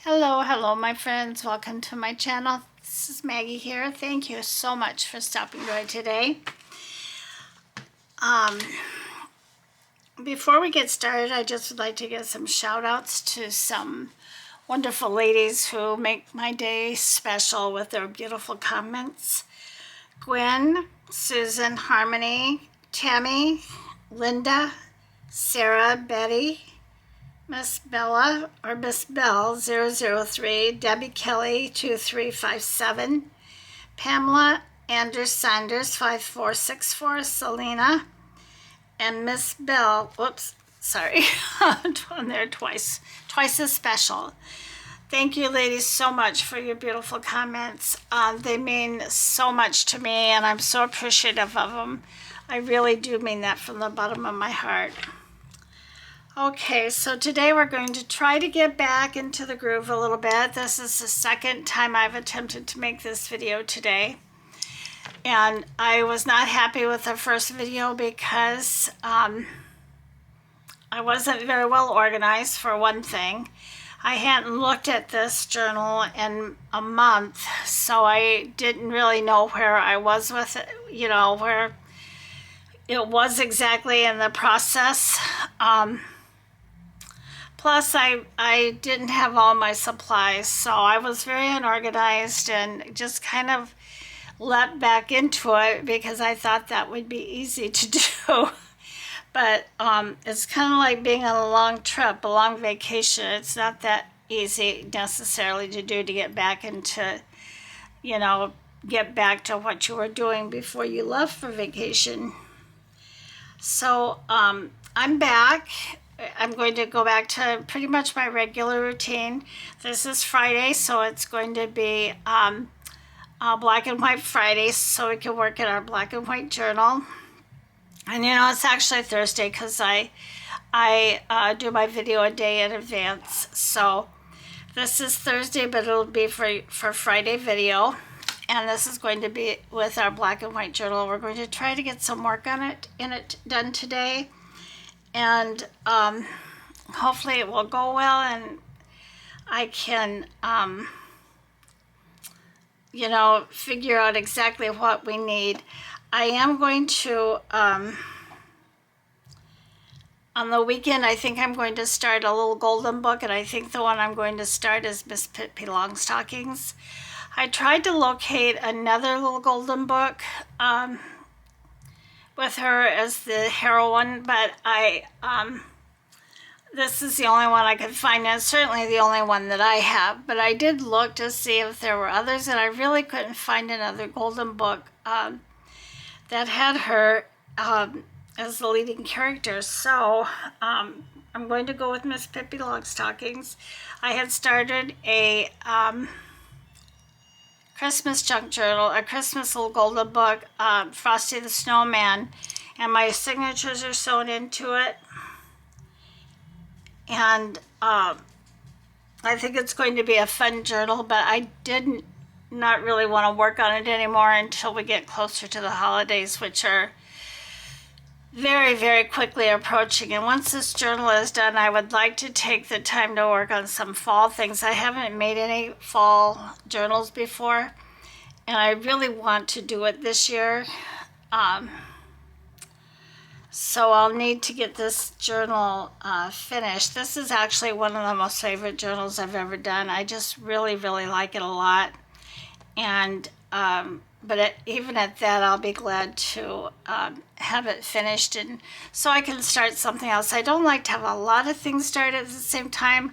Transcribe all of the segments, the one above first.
Hello, my friends. Welcome to my channel. This is Maggie here. Thank you so much for stopping by today. Before we get started, I just would like to give some shout outs to some wonderful ladies who make my day special with their beautiful comments. Gwen, Susan, Harmony, Tammy, Linda, Sarah, Betty, Miss Bella or Miss Bell 003, Debbie Kelly 2357, Pamela Anders Sanders 5464, Selena, and Miss Bell. Whoops, sorry, on there twice as special. Thank you, ladies, so much for your beautiful comments. They mean so much to me, and I'm so appreciative of them. I really do mean that from the bottom of my heart. Okay, so today we're going to try to get back into the groove a little bit. This is the second time I've attempted to make this video today. And I was not happy with the first video because I wasn't very well organized, for one thing. I hadn't looked at this journal in a month, so I didn't really know where I was with it, where it was exactly in the process. Plus, I didn't have all my supplies, so I was very unorganized and just kind of leapt back into it because I thought that would be easy to do. But it's kind of like being on a long trip, a long vacation. It's not that easy necessarily to do, to get back into, get back to what you were doing before you left for vacation. So I'm back. I'm going to go back to pretty much my regular routine. This is Friday, so it's going to be Black and White Friday, so we can work in our black and white journal. And it's actually Thursday because I do my video a day in advance. So this is Thursday, but it'll be for Friday video. And this is going to be with our black and white journal. We're going to try to get some work on it done today. And hopefully it will go well, and I can, figure out exactly what we need. I am going to, on the weekend, I think I'm going to start a little golden book, and I think the one I'm going to start is Miss Pippi Longstockings. I tried to locate another little golden book, with her as the heroine, but this is the only one I could find, and certainly the only one that I have. But I did look to see if there were others, and I really couldn't find another golden book that had her as the leading character. So I'm going to go with Miss Pippi Longstockings. I had started a Christmas junk journal, a Christmas little golden book, Frosty the Snowman, and my signatures are sewn into it. And I think it's going to be a fun journal, but I did not really want to work on it anymore until we get closer to the holidays, which are very, very quickly approaching. And once this journal is done, I would like to take the time to work on some fall things. I haven't made any fall journals before, and I really want to do it this year. So I'll need to get this journal finished. This is actually one of the most favorite journals I've ever done. I just really, really like it a lot. And even at that, I'll be glad to have it finished, and so I can start something else. I don't like to have a lot of things started at the same time,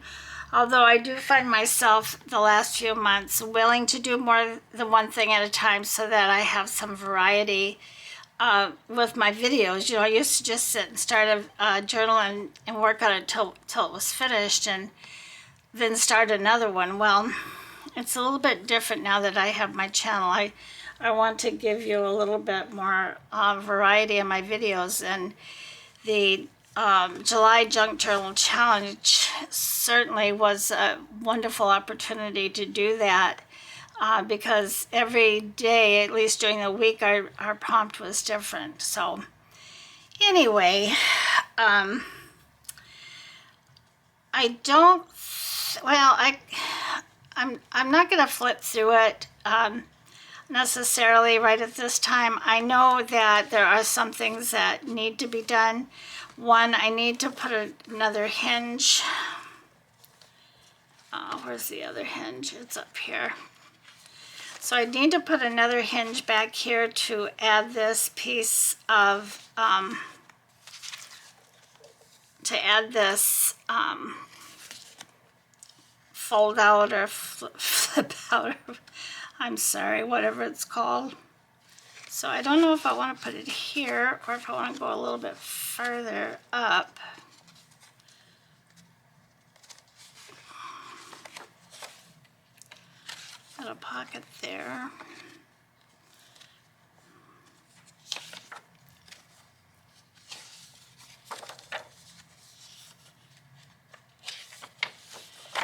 although I do find myself the last few months willing to do more than one thing at a time so that I have some variety with my videos. I used to just sit and start a journal and work on it till it was finished and then start another one. Well, it's a little bit different now that I have my channel. I want to give you a little bit more variety in my videos, and the July Junk Journal Challenge certainly was a wonderful opportunity to do that because every day, at least during the week, our prompt was different. So anyway, I don't, well, I'm not gonna flip through it necessarily right at this time. I know that there are some things that need to be done. One, I need to put another hinge. Where's the other hinge? It's up here. So I need to put another hinge back here to add this piece of, fold out or flip out, or, I'm sorry, whatever it's called. So I don't know if I want to put it here or if I want to go a little bit further up. Got a pocket there.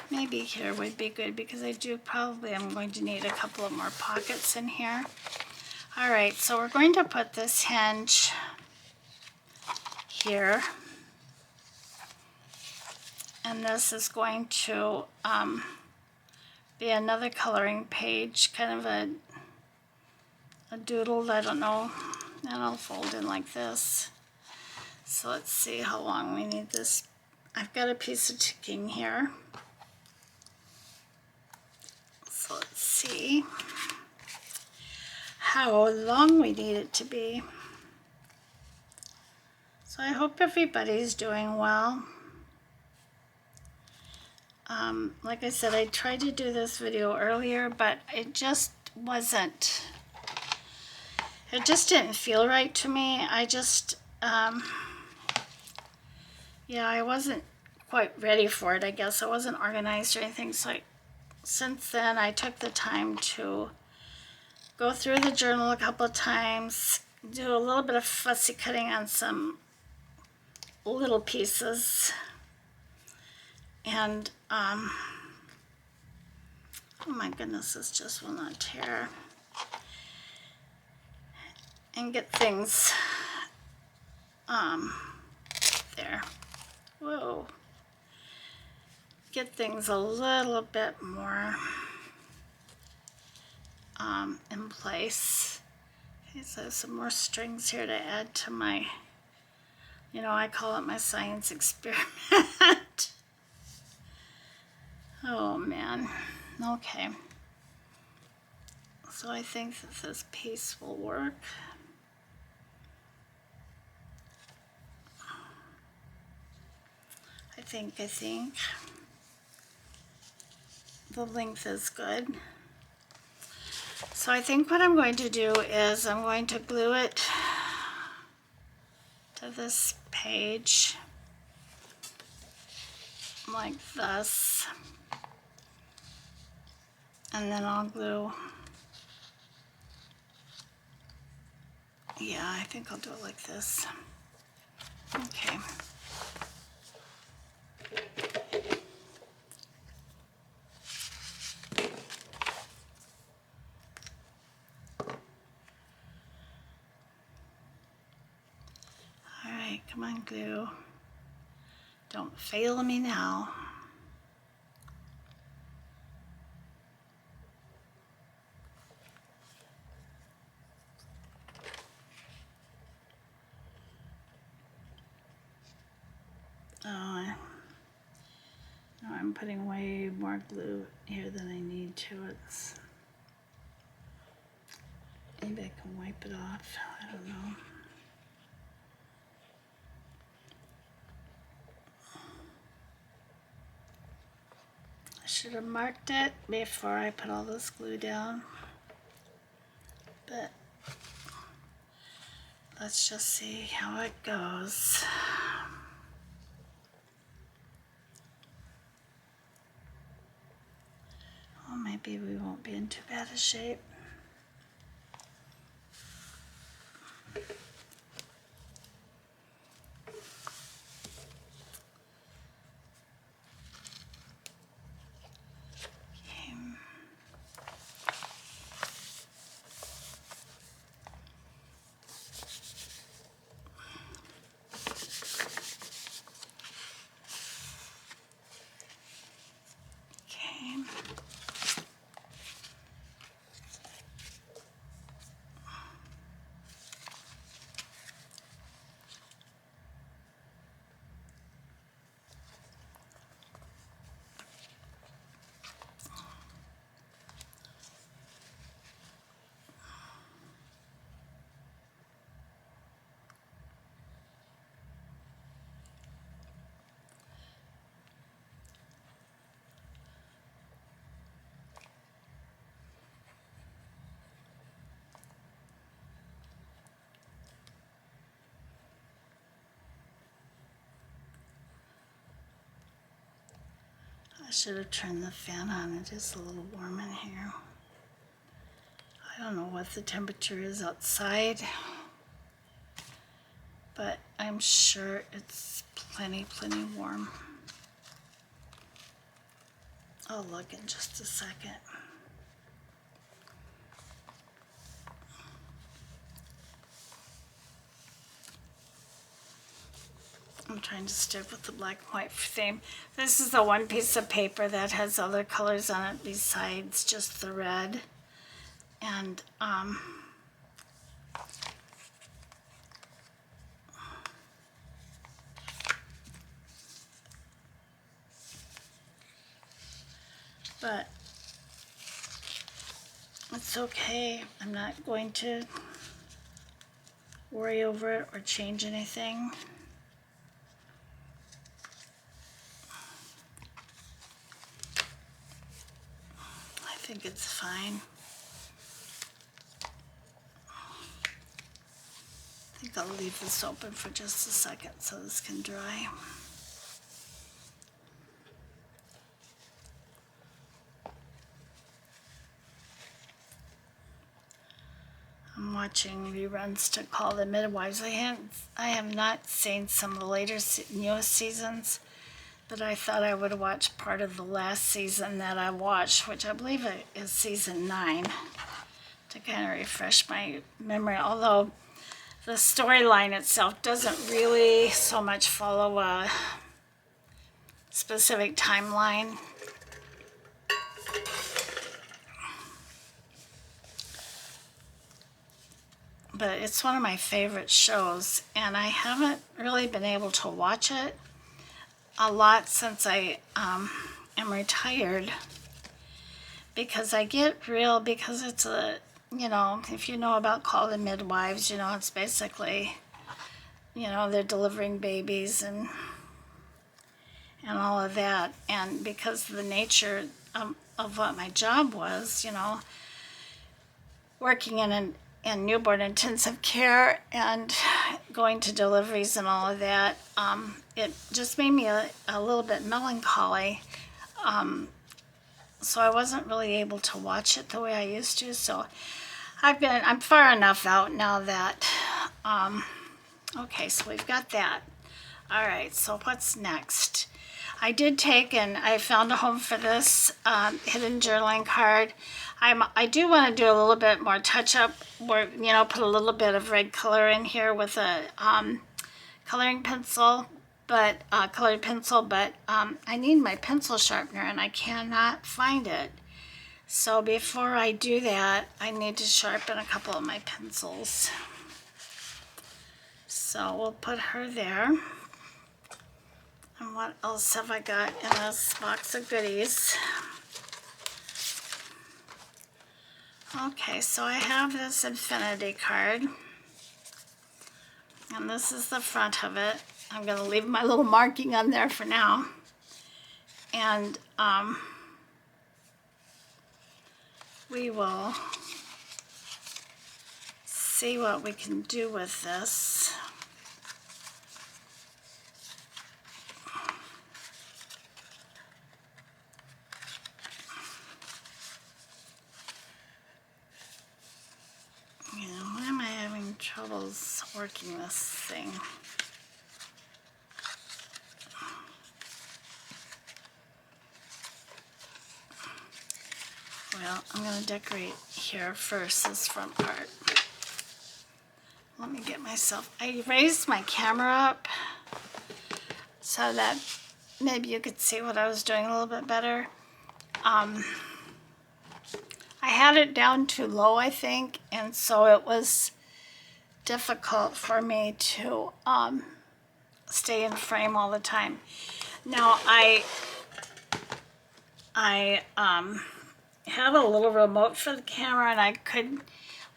Maybe here would be good because I do probably am going to need a couple of more pockets in here. All right, so we're going to put this hinge here. And this is going to be another coloring page, kind of a doodle, I don't know, and I'll fold in like this. So let's see how long we need this. I've got a piece of ticking here. So let's see how long we need it to be. So I hope everybody's doing well. Like I said, I tried to do this video earlier, but it just wasn't, it just didn't feel right to me. I just, yeah, I wasn't quite ready for it, I guess. I wasn't organized or anything. So since then, I took the time to go through the journal a couple of times, do a little bit of fussy cutting on some little pieces, and oh my goodness, this just will not tear. And get things there. Whoa. Get things a little bit more in place. Okay, so there's some more strings here to add to my, you know, I call it my science experiment. Oh man. Okay. So I think that this piece will work. I think the length is good. So I think what I'm going to do is I'm going to glue it to this page like this. And then I'll glue, yeah, I think I'll do it like this. Okay. All right, come on, glue. Don't fail me now. Oh, no, I'm putting way more glue here than I need to. It's, maybe I can wipe it off. I don't know. I should have marked it before I put all this glue down. But let's just see how it goes. Oh, maybe we won't be in too bad a shape. I should have turned the fan on. It is a little warm in here. I don't know what the temperature is outside, but I'm sure it's plenty warm. I'll look in just a second. I'm trying to stick with the black and white theme. This is the one piece of paper that has other colors on it besides just the red. And but it's okay. I'm not going to worry over it or change anything. I think it's fine. I think I'll leave this open for just a second so this can dry. I'm watching reruns to Call the Midwives. I have not seen some of the later newest seasons, but I thought I would watch part of the last season that I watched, which I believe is season 9, to kind of refresh my memory. Although the storyline itself doesn't really so much follow a specific timeline. But it's one of my favorite shows, and I haven't really been able to watch it a lot since I am retired, because I get because it's a, you know, if you know about Call the Midwives, you know, it's basically, you know, they're delivering babies and all of that. And because of the nature of what my job was, you know, working in newborn intensive care and going to deliveries and all of that, it just made me a little bit melancholy. So I wasn't really able to watch it the way I used to. So I'm far enough out now that, okay, so we've got that. All right, so what's next? I did take and I found a home for this hidden journaling card. I do want to do a little bit more touch-up, where, you know, put a little bit of red color in here with a coloring pencil, but colored pencil, but I need my pencil sharpener and I cannot find it. So before I do that, I need to sharpen a couple of my pencils. So we'll put her there. And what else have I got in this box of goodies? Okay, so I have this infinity card, and this is the front of it. I'm going to leave my little marking on there for now. And we will see what we can do with this. Why am I having troubles working this thing? Well, I'm going to decorate here first, this front part. Let me get myself, I raised my camera up so that maybe you could see what I was doing a little bit better. I had it down too low, I think, and so it was difficult for me to stay in frame all the time. Now I have a little remote for the camera, and I could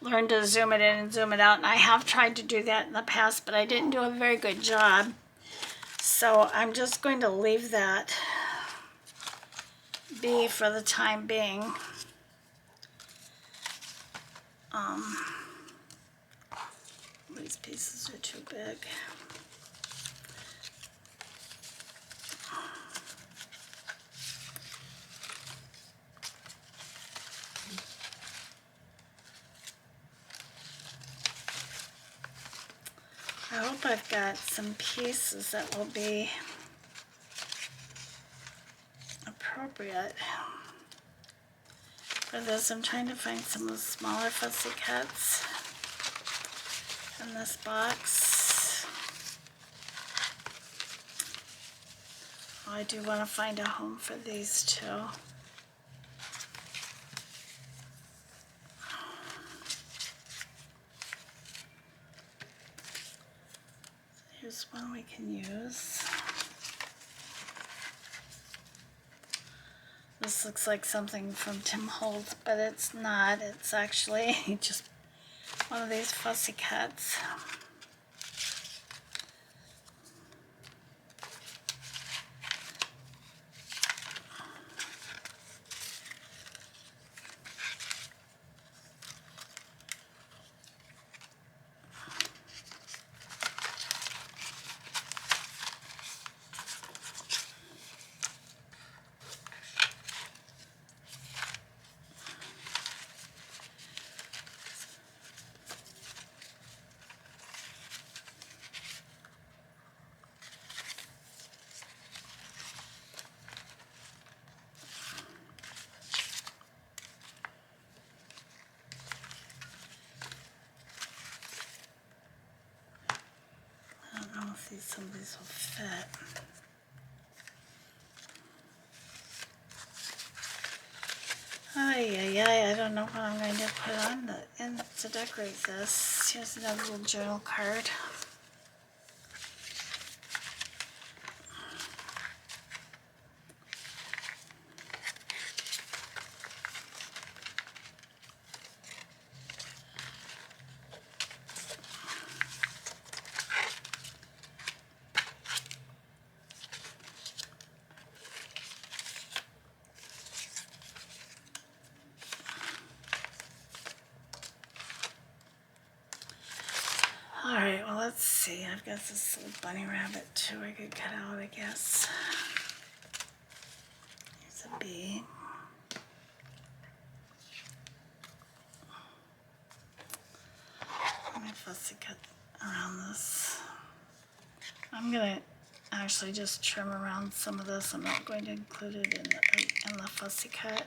learn to zoom it in and zoom it out, and I have tried to do that in the past, but I didn't do a very good job. So I'm just going to leave that be for the time being. These pieces are too big. hope I've got some pieces that will be appropriate for this. I'm trying to find some of the smaller fussy cuts in this box. Oh, I do want to find a home for these too. Here's one we can use. This looks like something from Tim Holtz, but it's not. It's actually just one of these fussy cuts. I don't know if some of these will fit. I don't know what I'm going to put on to decorate this. Here's another little journal card. Alright, well let's see. I've got this little bunny rabbit too I could cut out, I guess. Here's a bee. Let me fussy cut around this. I'm going to actually just trim around some of this. I'm not going to include it in the fussy cut.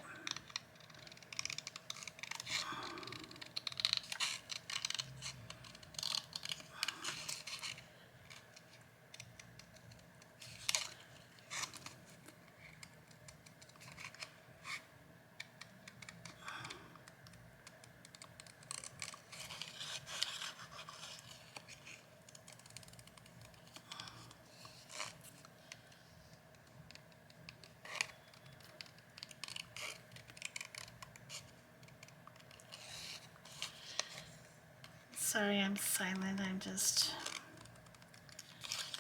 Sorry, I'm silent. I'm just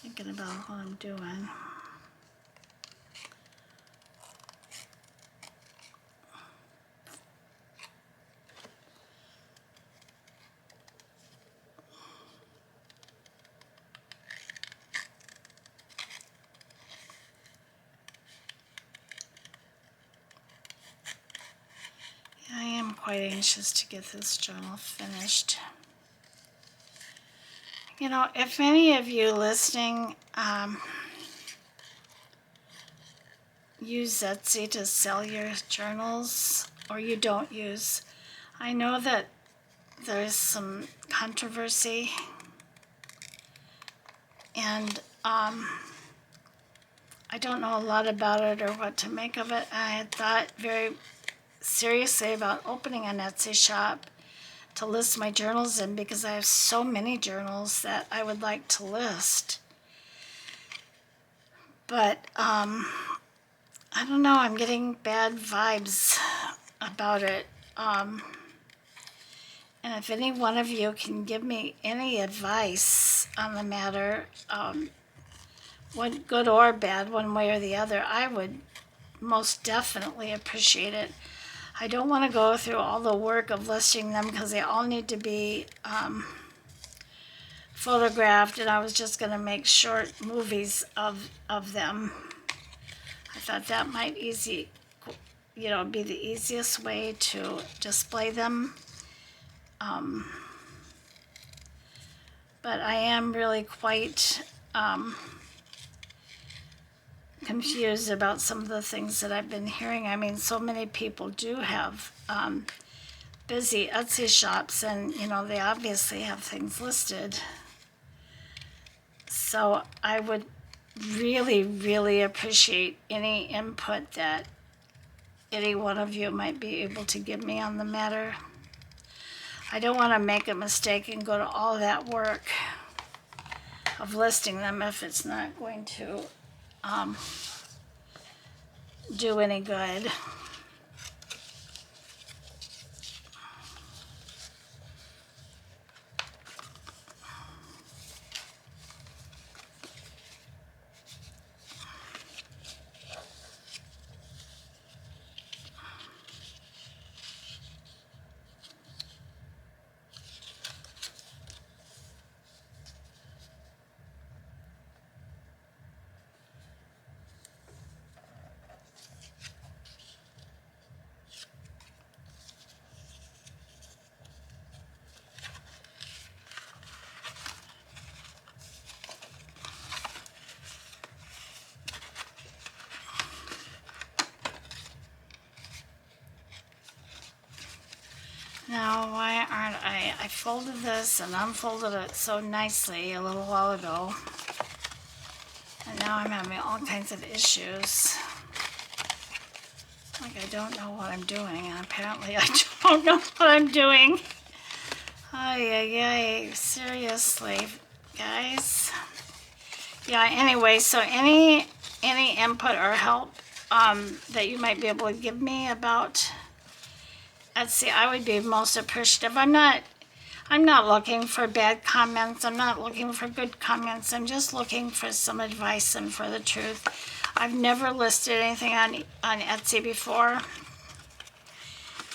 thinking about what I'm doing. Yeah, I am quite anxious to get this journal finished. You know, if any of you listening use Etsy to sell your journals, or you don't use, I know that there's some controversy, and I don't know a lot about it or what to make of it. I had thought very seriously about opening an Etsy shop to list my journals in, because I have so many journals that I would like to list. But I don't know, I'm getting bad vibes about it. And if any one of you can give me any advice on the matter, good or bad, one way or the other, I would most definitely appreciate it. I don't want to go through all the work of listing them, because they all need to be photographed, and I was just going to make short movies of them. I thought that might be the easiest way to display them. but I am really quite confused about some of the things that I've been hearing. I mean, so many people do have busy Etsy shops, and you know, they obviously have things listed. So I would really, really appreciate any input that any one of you might be able to give me on the matter. I don't want to make a mistake and go to all that work of listing them if it's not going to do any good. Now, why aren't I folded this and unfolded it so nicely a little while ago, and now I'm having all kinds of issues. Like I don't know what I'm doing, and apparently I don't know what I'm doing. Ay, seriously, guys. Yeah, anyway, so any input or help that you might be able to give me about Etsy, I would be most appreciative. I'm not looking for bad comments. I'm not looking for good comments. I'm just looking for some advice and for the truth. I've never listed anything on Etsy before,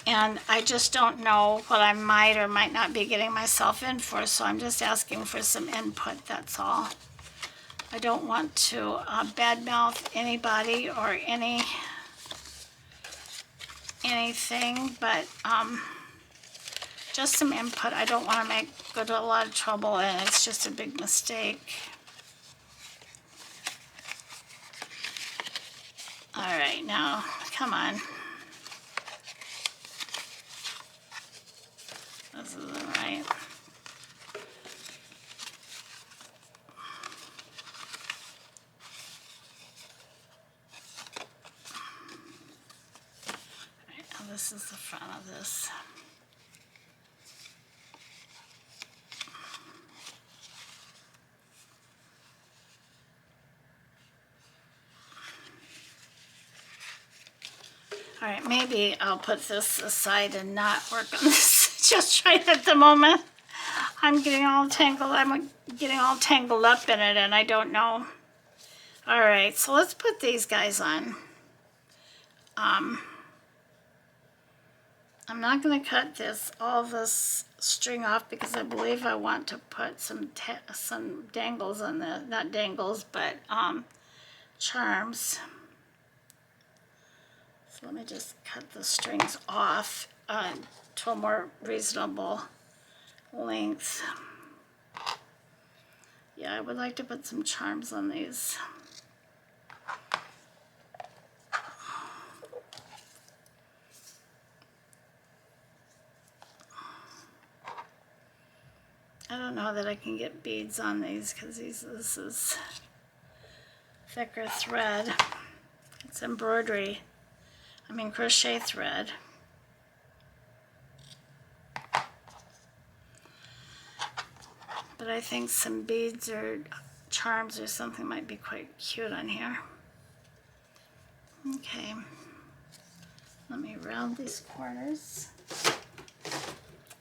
and I just don't know what I might or might not be getting myself in for, so I'm just asking for some input, that's all. I don't want to badmouth anybody or anything, but just some input. I don't want to go to a lot of trouble, and it's just a big mistake. All right, now, come on. This isn't right. All right, now this is the front of this. All right, maybe I'll put this aside and not work on this just right at the moment. I'm getting all tangled up in it, and I don't know. All right, so let's put these guys on. I'm not going to cut all this string off because I believe I want to put some dangles on the, not dangles, but charms. So let me just cut the strings off to a more reasonable length. Yeah, I would like to put some charms on these. I don't know that I can get beads on these because this is thicker thread. It's crochet thread. But I think some beads or charms or something might be quite cute on here. Okay, let me round these corners.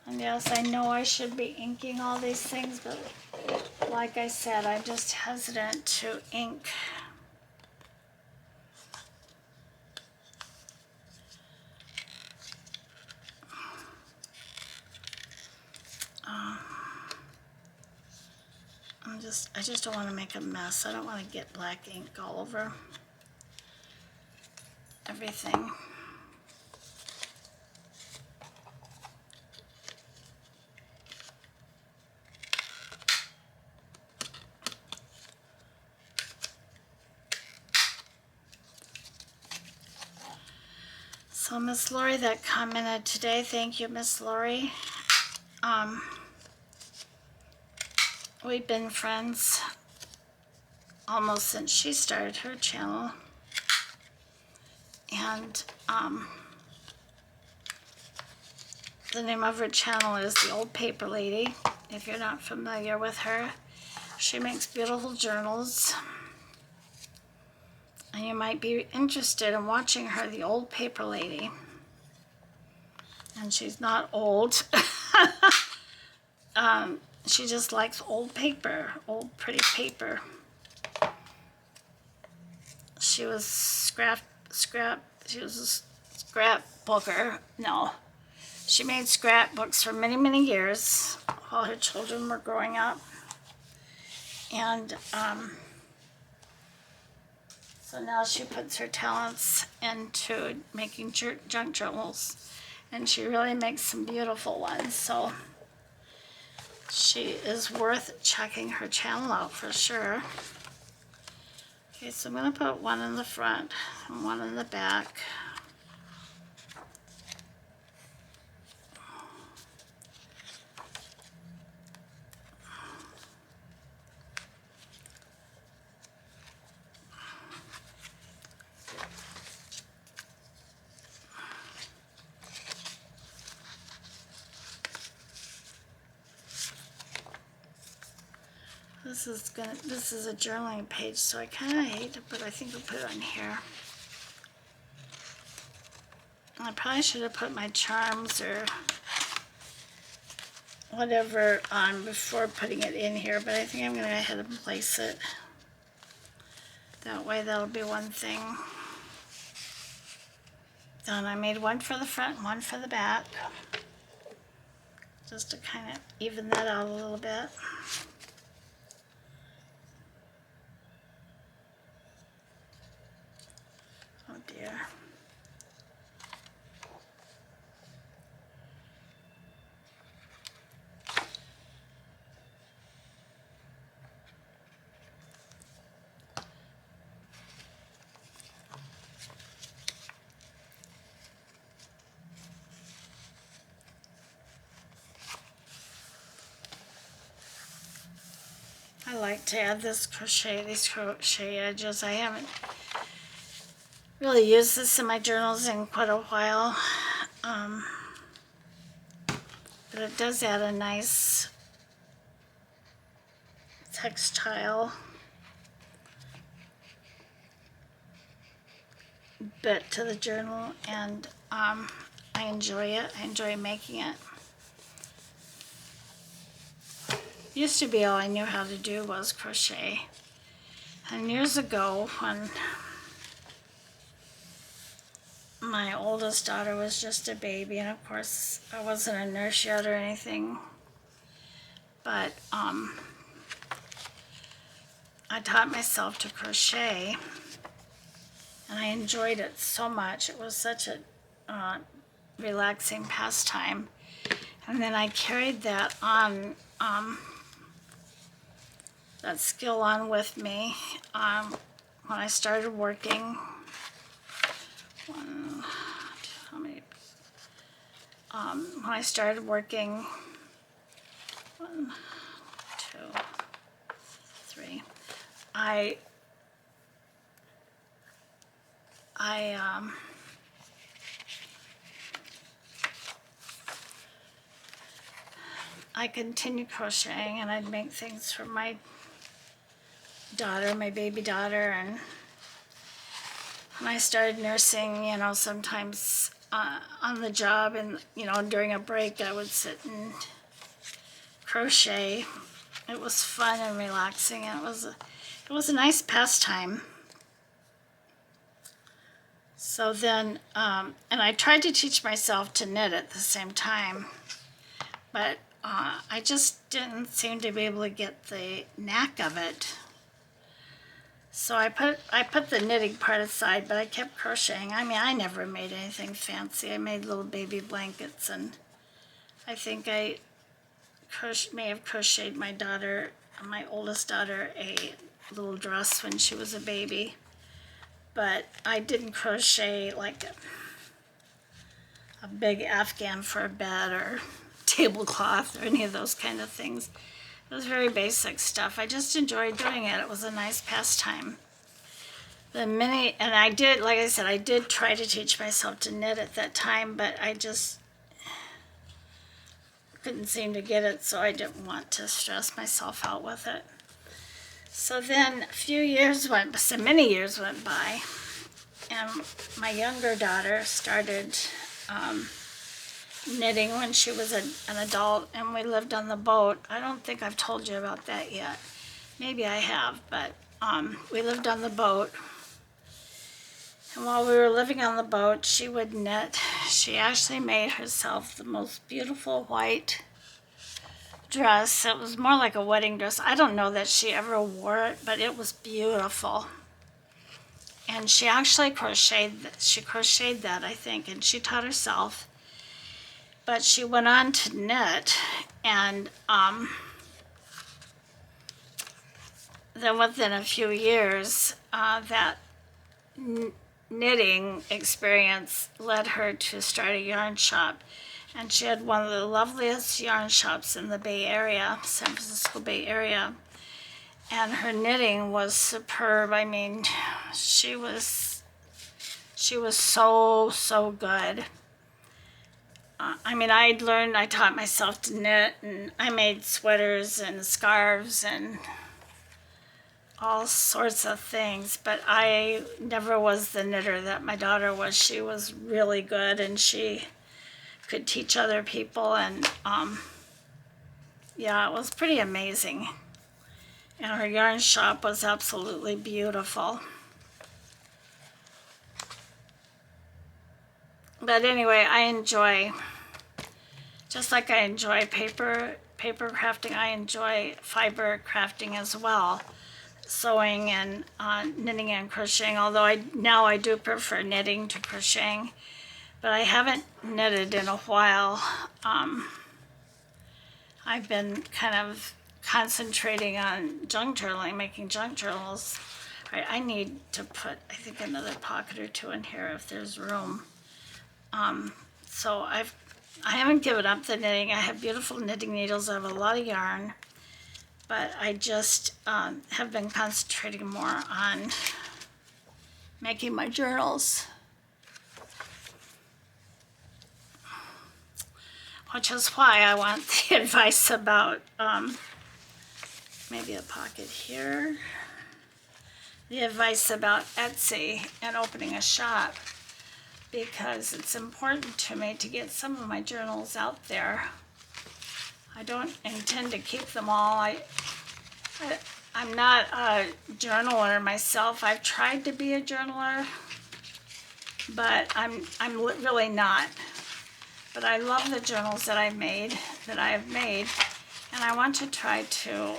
And yes, I know I should be inking all these things, but like I said, I'm just hesitant to ink. I just don't want to make a mess. I don't want to get black ink all over everything. So Miss Lori that commented today, thank you, Miss Lori. We've been friends almost since she started her channel. And the name of her channel is The Old Paper Lady. If you're not familiar with her, she makes beautiful journals. And you might be interested in watching her, The Old Paper Lady. And she's not old. She just likes old paper, old pretty paper. She was she was a scrapbooker. No, she made scrapbooks for many, many years while her children were growing up. And so now she puts her talents into making junk journals, and she really makes some beautiful ones. So she is worth checking her channel out for sure. Okay, so I'm going to put one in the front and one in the back. This is a journaling page, so I kind of hate it, but I think I'll put it on here. I probably should have put my charms or whatever on before putting it in here, but I think I'm going to go ahead and place it. That way that'll be one thing done. I made one for the front and one for the back, just to kind of even that out a little bit. Oh dear. I like to add these crochet edges. I haven't really used this in my journals in quite a while, but it does add a nice textile bit to the journal, and I enjoy it. I enjoy making it. Used to be all I knew how to do was crochet. And years ago, when my oldest daughter was just a baby, and of course I wasn't a nurse yet or anything, but I taught myself to crochet, and I enjoyed it so much. It was such a relaxing pastime. And then I carried that on, that skill on with me when I started working. When I started working, 1, 2, 3, I continued crocheting, and I'd make things for my daughter, my baby daughter, and when I started nursing, you know, sometimes on the job, and you know, during a break I would sit and crochet. It was fun and relaxing, and it was a nice pastime. So then, and I tried to teach myself to knit at the same time, but I just didn't seem to be able to get the knack of it. So I put the knitting part aside, but I kept crocheting. I mean, I never made anything fancy. I made little baby blankets, and I think I may have crocheted my daughter, my oldest daughter, a little dress when she was a baby. But I didn't crochet like a big Afghan for a bed or tablecloth or any of those kind of things. It was very basic stuff. I just enjoyed doing it. It was a nice pastime. And I did, like I said, I did try to teach myself to knit at that time, but I just couldn't seem to get it, so I didn't want to stress myself out with it. So then many years went by, and my younger daughter started knitting when she was an adult, and we lived on the boat. I don't think I've told you about that yet. Maybe I have, but we lived on the boat. And while we were living on the boat, she would knit. She actually made herself the most beautiful white dress. It was more like a wedding dress. I don't know that she ever wore it, but it was beautiful. And she actually crocheted that, I think, and she taught herself. But she went on to knit, and then within a few years, that knitting experience led her to start a yarn shop. And she had one of the loveliest yarn shops in the Bay Area, San Francisco Bay Area. And her knitting was superb. I mean, she was so good. I taught myself to knit, and I made sweaters and scarves and all sorts of things, but I never was the knitter that my daughter was. She was really good, and she could teach other people, and yeah, it was pretty amazing. And her yarn shop was absolutely beautiful. But anyway, just like I enjoy paper crafting, I enjoy fiber crafting as well. Sewing and knitting and crocheting, although now I do prefer knitting to crocheting, but I haven't knitted in a while. I've been kind of concentrating on junk journaling, making junk journals. I need to put, I think, another pocket or two in here if there's room. So I haven't given up the knitting. I have beautiful knitting needles. I have a lot of yarn. But I just have been concentrating more on making my journals, which is why I want the advice about maybe a pocket here, the advice about Etsy and opening a shop, because it's important to me to get some of my journals out there. I don't intend to keep them all. I'm not a journaler myself. I've tried to be a journaler, but I'm really not. But I love the journals that I have made, and I want to try to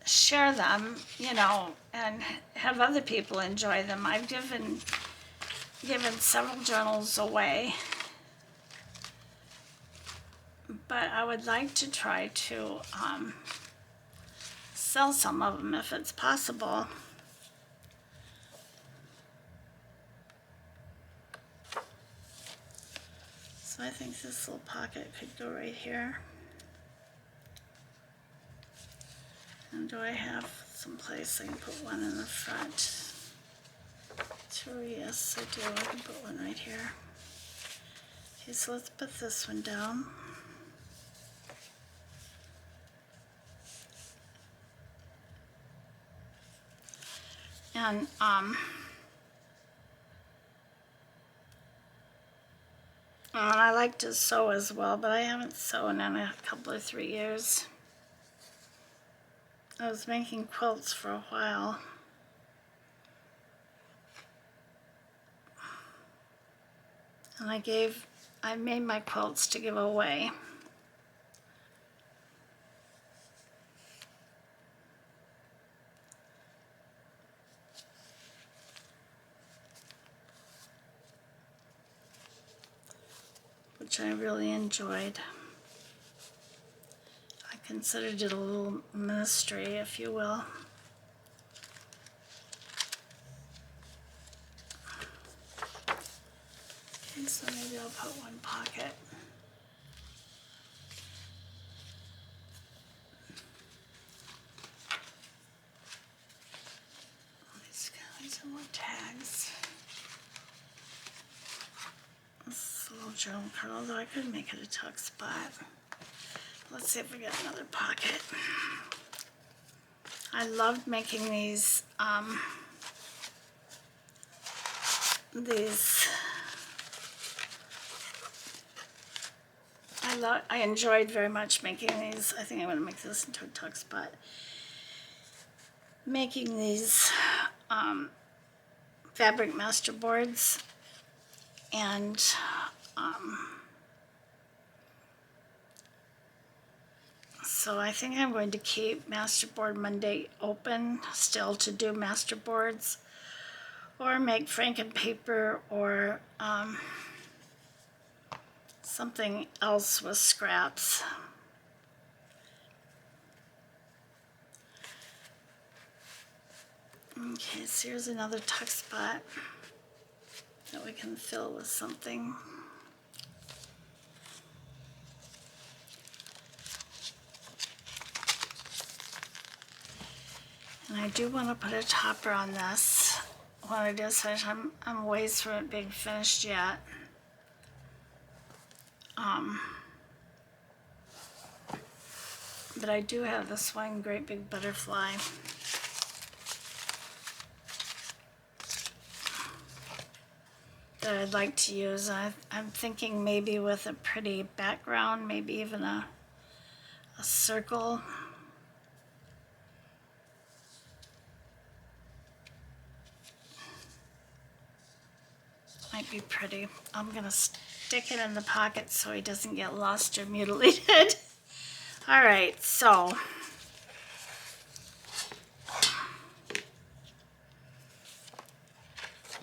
share them, and have other people enjoy them. I've given several journals away. But I would like to try to sell some of them if it's possible. So I think this little pocket could go right here. And do I have some place I can put one in the front? Sure, yes, I do. I can put one right here. Okay, so let's put this one down. And I like to sew as well, but I haven't sewn in a couple or 3 years. I was making quilts for a while. And I made my quilts to give away. Which I really enjoyed. I considered it a little ministry, if you will. So maybe I'll put one pocket. These are more tags. This is a little journal card, although I could make it a tuck spot. Let's see if we get another pocket. I loved making these I enjoyed very much making these. I think I'm going to make this into a tuck spot. Making these fabric master boards, and so I think I'm going to keep Masterboard Monday open still to do master boards, or make Franken paper, or something else with scraps. Okay, so here's another tuck spot that we can fill with something. And I do want to put a topper on this when it is finished. I'm ways from it being finished yet. But I do have this one great big butterfly. That I'd like to use. I'm thinking maybe with a pretty background, maybe even a circle. Might be pretty. I'm gonna stick it in the pocket so he doesn't get lost or mutilated. All right, so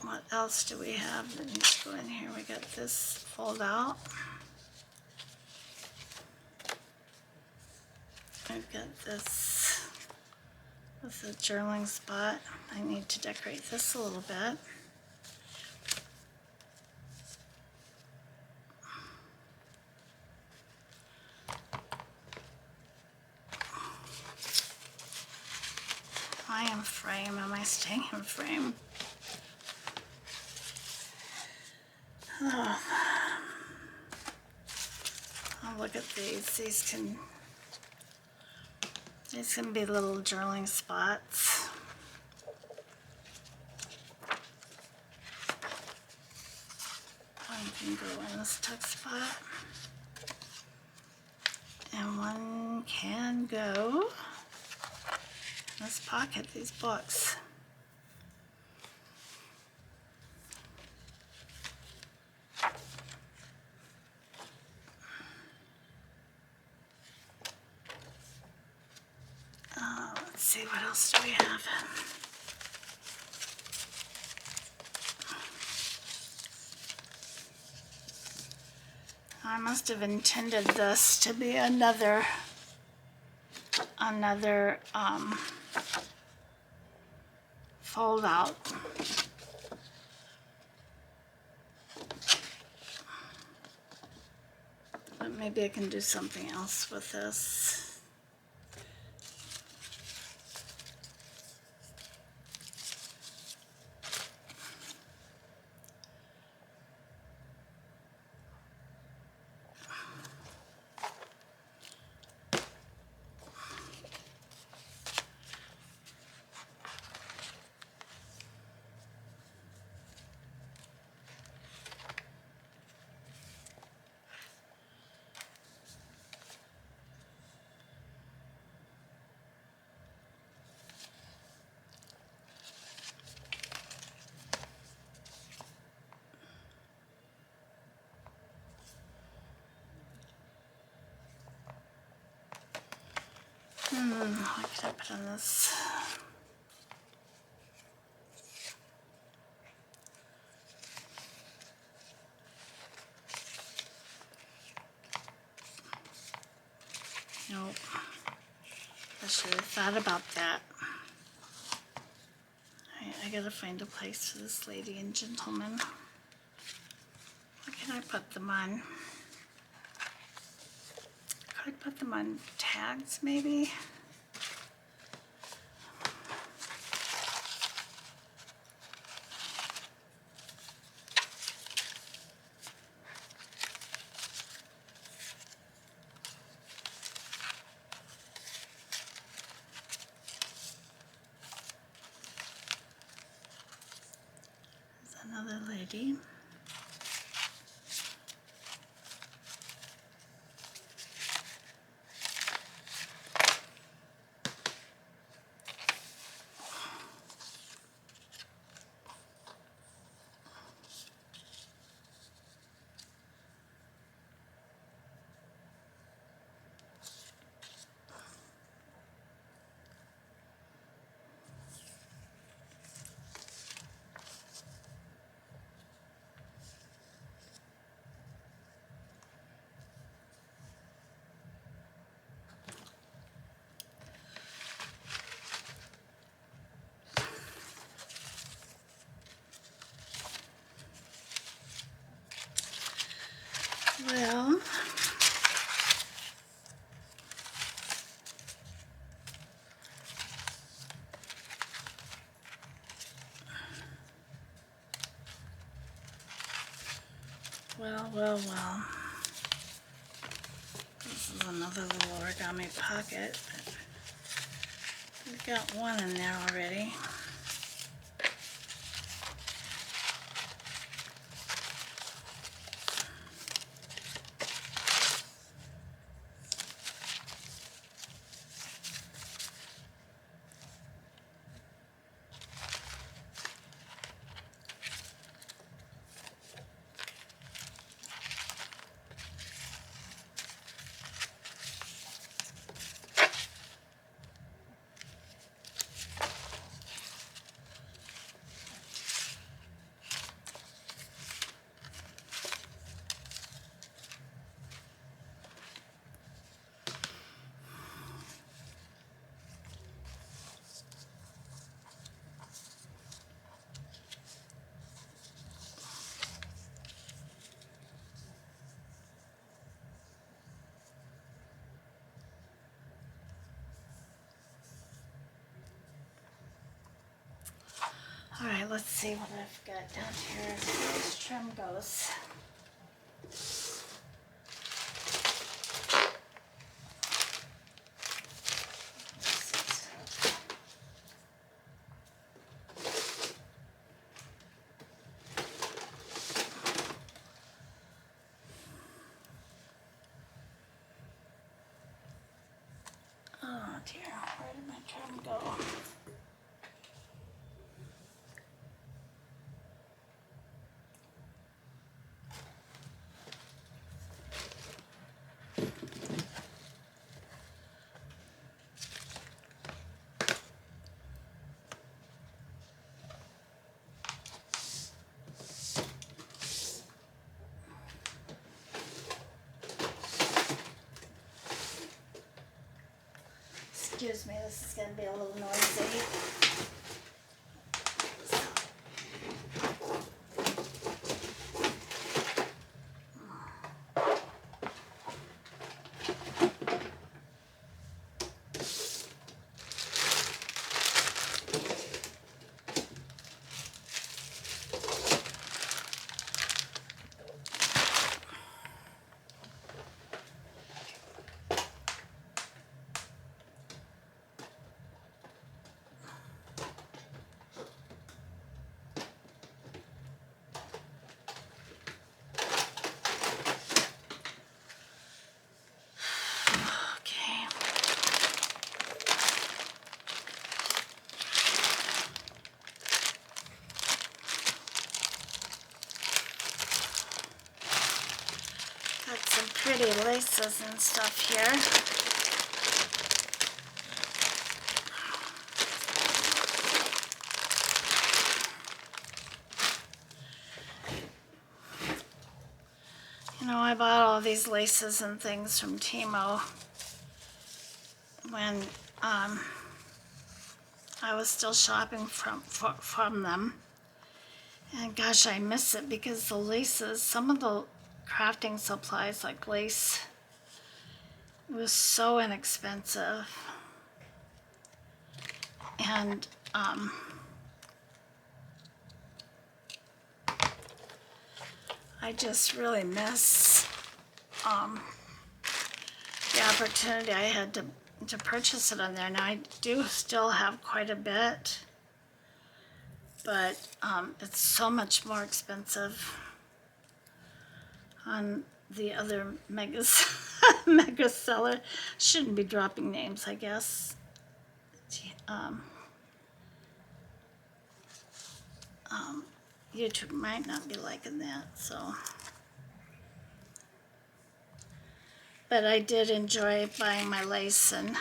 what else do we have that needs to go in here? We got this fold out. I've got this with a journaling spot. I need to decorate this a little bit. I am frame. Am I staying in frame? Oh. Oh, look at these. These can be little journaling spots. One can go in this tuck spot, and one can go in this pocket, these books. Let's see, what else do we have? I must have intended this to be another fold out. But maybe I can do something else with this. What could I put on this? Nope. I should have thought about that. I gotta find a place for this lady and gentleman. Okay, put them on. Could put them on tags maybe. There's another lady. Well, well. This is another little origami pocket. We've got one in there already. All right, let's see what I've got down here as far as trim goes. Oh dear, where did my trim go? Excuse me, this is going to be a little noisy. Okay. Got some pretty laces and stuff here. You know, I bought all these laces and things from Timo when I was still shopping from them. And gosh, I miss it because the laces, some of the crafting supplies like lace. It was so inexpensive. And I just really miss the opportunity I had to purchase it on there. Now I do still have quite a bit, but it's so much more expensive on the other mega seller. Shouldn't be dropping names, I guess. YouTube might not be liking that, so. But I did enjoy buying my lace and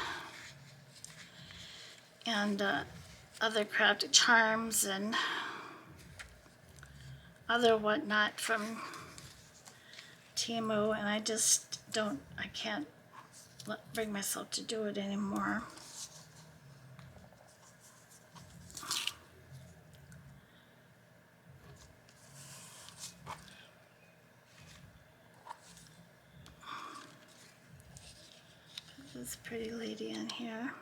other crafted charms and other whatnot from Temu, and I can't bring myself to do it anymore. This pretty lady in here.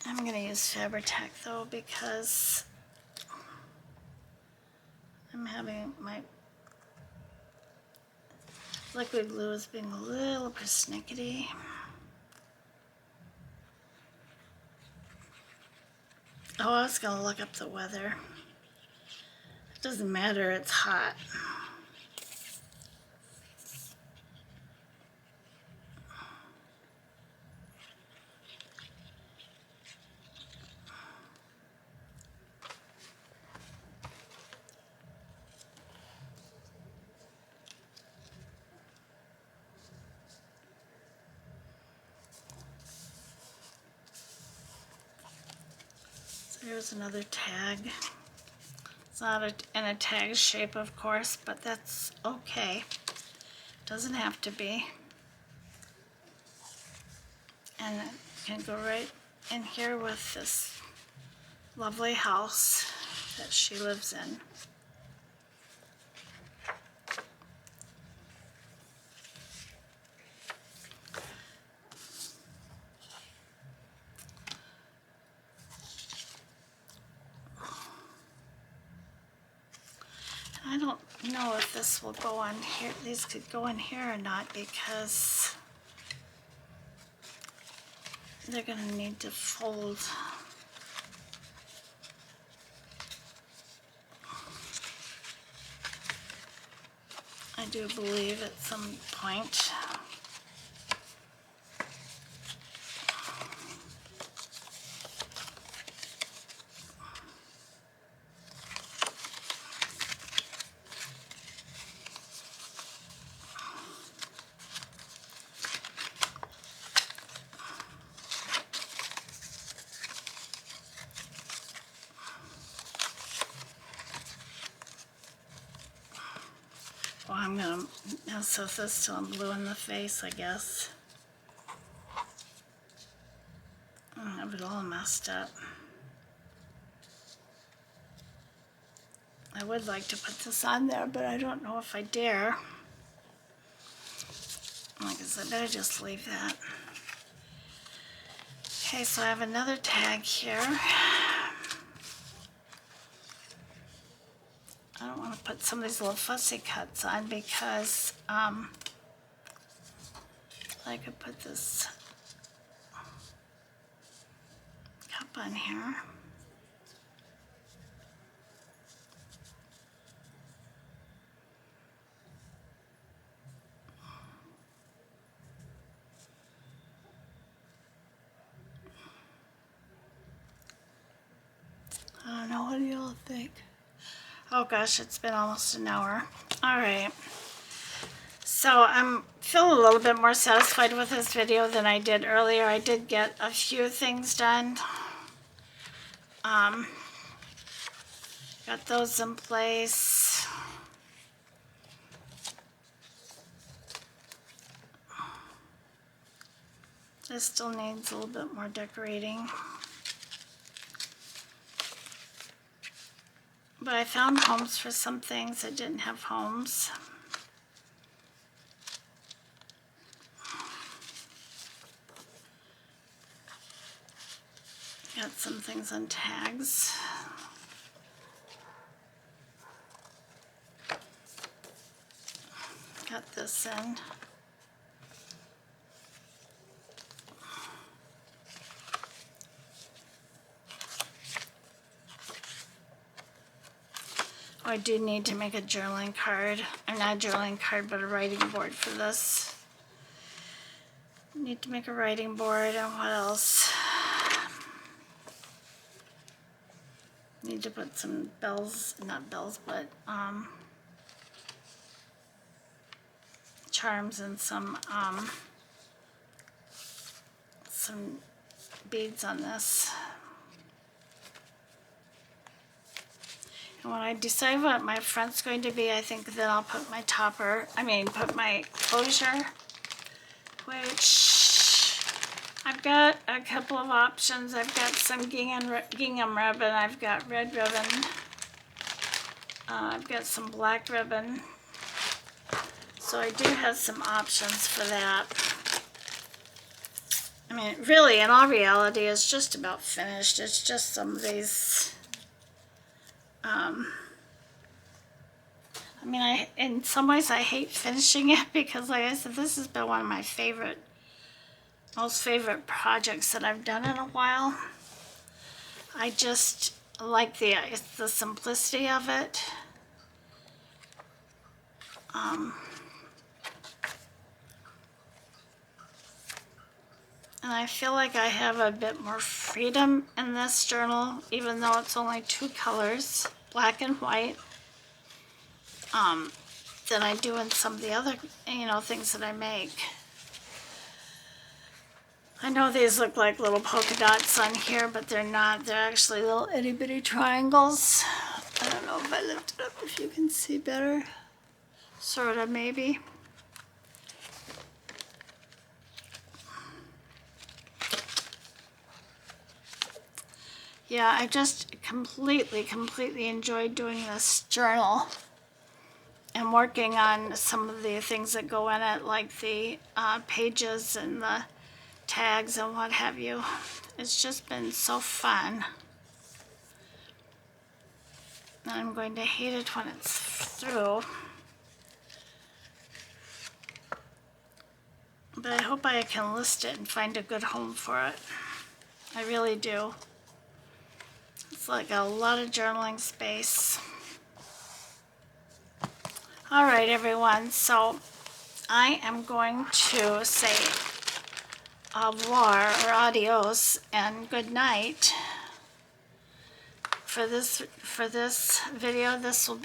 I'm going to use Fabri-Tac though because I'm having my liquid glue is being a little persnickety. Oh, I was going to look up the weather. It doesn't matter, it's hot. Here's another tag. It's not in a tag shape, of course, but that's okay. Doesn't have to be. And it can go right in here with this lovely house that she lives in. I don't know if this will go on here. These could go in here or not because they're going to need to fold. I do believe at some point. Well, I'm going to mess with this till I'm blue in the face, I guess. I have it all messed up. I would like to put this on there, but I don't know if I dare. I guess I better just leave that. Okay, so I have another tag here. I don't want to put some of these little fussy cuts on because I could put this cup on here. I don't know, what do y'all think? Oh gosh, it's been almost an hour. All right. So I'm feeling a little bit more satisfied with this video than I did earlier. I did get a few things done. Got those in place. This still needs a little bit more decorating. But I found homes for some things that didn't have homes. Got some things on tags. Got this in. Oh, I do need to make a journaling card. Or not a journaling card, but a writing board for this. Need to make a writing board, and what else? Need to put some bells, not bells, but charms and some beads on this. And when I decide what my front's going to be, I think then I'll put my put my closure, which I've got a couple of options. I've got some gingham ribbon, I've got red ribbon, I've got some black ribbon. So I do have some options for that. I mean, really, in all reality, it's just about finished. It's just some of these, I mean, in some ways I hate finishing it because, like I said, this has been one of my most favorite projects that I've done in a while. I just like the simplicity of it. And I feel like I have a bit more freedom in this journal, even though it's only 2 colors, black and white, than I do in some of the other, things that I make. I know these look like little polka dots on here, but they're not. They're actually little itty bitty triangles. I don't know if I lift it up if you can see better. Sort of, maybe. Yeah, I just completely enjoyed doing this journal and working on some of the things that go in it, like the pages and the tags and what have you. It's just been so fun. And I'm going to hate it when it's through. But I hope I can list it and find a good home for it. I really do. It's like a lot of journaling space. All right, everyone. So I am going to say au revoir or adios and good night for this video. This will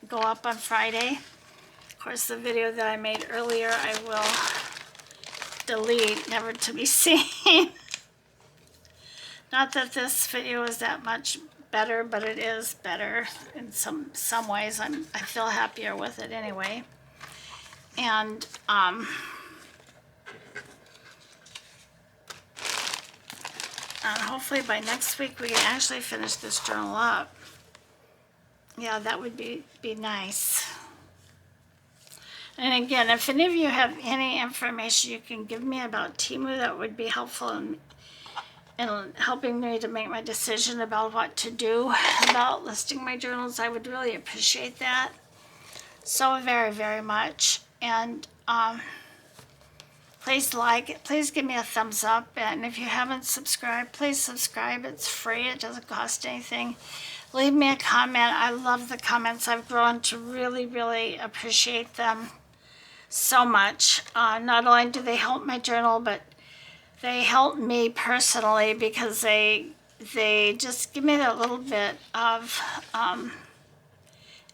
go up on Friday. Of course, the video that I made earlier I will delete, never to be seen. Not that this video is that much better, but it is better in some ways. I feel happier with it anyway. And hopefully by next week we can actually finish this journal up. Yeah, that would be nice. And again, if any of you have any information you can give me about Temu, that would be helpful in helping me to make my decision about what to do about listing my journals. I would really appreciate that so very, very much. And please please give me a thumbs up. And if you haven't subscribed, please subscribe. It's free. It doesn't cost anything. Leave me a comment. I love the comments. I've grown to really, really appreciate them so much. Not only do they help my journal, but they help me personally because they just give me that little bit of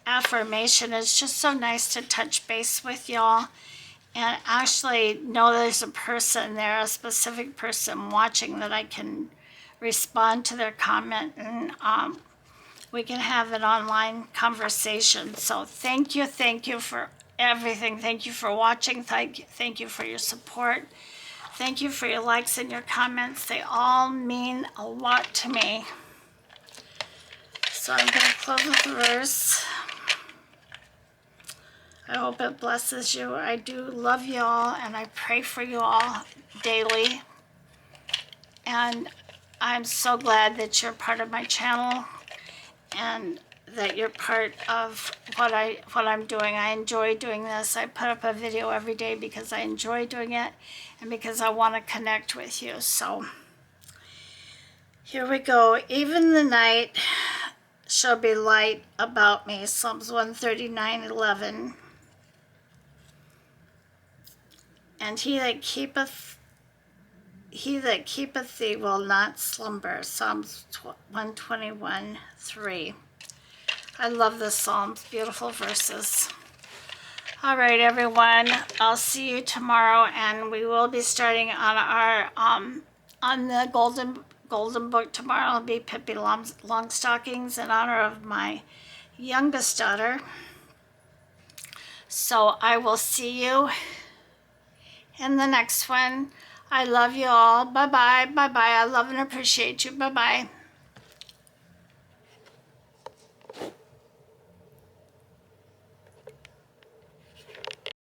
affirmation. It's just so nice to touch base with y'all and actually know there's a person there, a specific person watching, that I can respond to their comment, and we can have an online conversation. So thank you for everything. Thank you for watching. Thank you for your support. Thank you for your likes and your comments. They all mean a lot to me. So I'm going to close with the verse. I hope it blesses you. I do love you all, and I pray for you all daily. And I'm so glad that you're part of my channel and that you're part of what I'm doing. I enjoy doing this. I put up a video every day because I enjoy doing it and because I want to connect with you. So here we go. Even the night shall be light about me. Psalms 139:11. And he that keepeth thee will not slumber. Psalms 121:3. I love the Psalms, beautiful verses. All right, everyone, I'll see you tomorrow, and we will be starting on our on the golden book tomorrow. It'll be Pippi Longstockings in honor of my youngest daughter. So I will see you in the next one. I love you all. Bye-bye. Bye-bye. I love and appreciate you. Bye-bye.